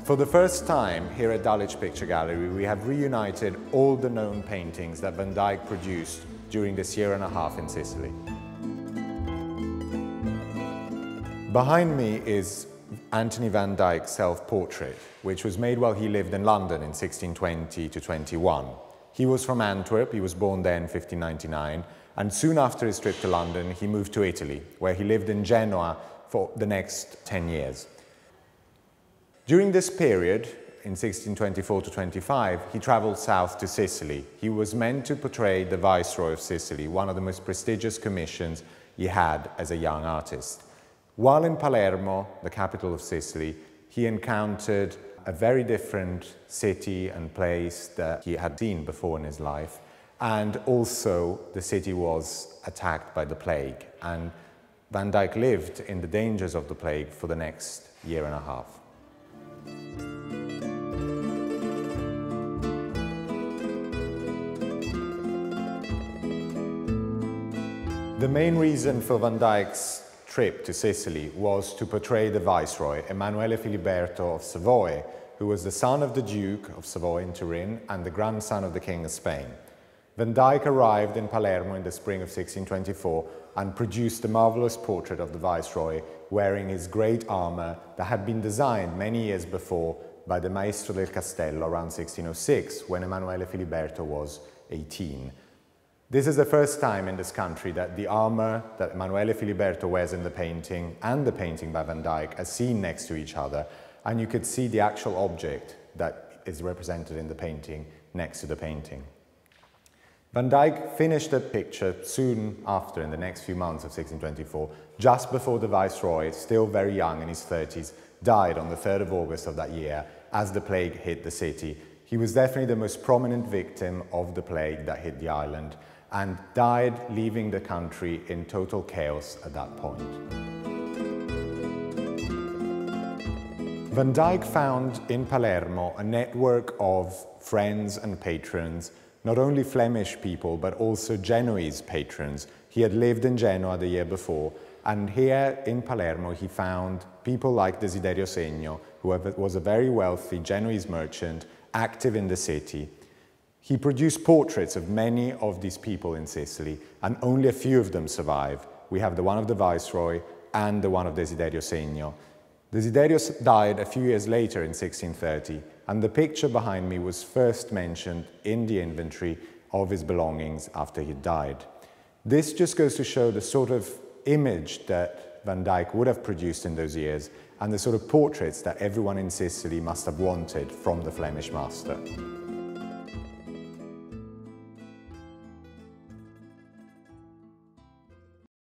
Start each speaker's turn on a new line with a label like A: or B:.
A: For the first time here at Dulwich Picture Gallery, we have reunited all the known paintings that Van Dyck produced during this year and a half in Sicily. Behind me is Anthony Van Dyck's Self Portrait, which was made while he lived in London in 1620 to 21. He was from Antwerp, he was born there in 1599, and soon after his trip to London, he moved to Italy, where he lived in Genoa for the next 10 years. During this period, in 1624 to 25, he travelled south to Sicily. He was meant to portray the viceroy of Sicily, one of the most prestigious commissions he had as a young artist. While in Palermo, the capital of Sicily, he encountered a very different city and place that he had seen before in his life. And also, the city was attacked by the plague. And Van Dyck lived in the dangers of the plague for the next year and a half. The main reason for Van Dyck's trip to Sicily was to portray the viceroy, Emanuele Filiberto of Savoy, who was the son of the Duke of Savoy in Turin and the grandson of the King of Spain. Van Dyck arrived in Palermo in the spring of 1624 and produced a marvelous portrait of the viceroy wearing his great armour that had been designed many years before by the Maestro del Castello around 1606, when Emanuele Filiberto was 18. This is the first time in this country that the armour that Emanuele Filiberto wears in the painting and the painting by Van Dyck are seen next to each other, and you could see the actual object that is represented in the painting next to the painting. Van Dyck finished the picture soon after, in the next few months of 1624, just before the viceroy, still very young in his 30s, died on the 3rd of August of that year as the plague hit the city. He was definitely the most prominent victim of the plague that hit the island and died leaving the country in total chaos at that point. Van Dyck found in Palermo a network of friends and patrons, not only Flemish people, but also Genoese patrons. He had lived in Genoa the year before, and here in Palermo he found people like Desiderio Segno, who was a very wealthy Genoese merchant, active in the city. He produced portraits of many of these people in Sicily, and only a few of them survive. We have the one of the viceroy and the one of Desiderio Segno. Desiderio died a few years later in 1630, and the picture behind me was first mentioned in the inventory of his belongings after he died. This just goes to show the sort of image that Van Dyck would have produced in those years and the sort of portraits that everyone in Sicily must have wanted from the Flemish master.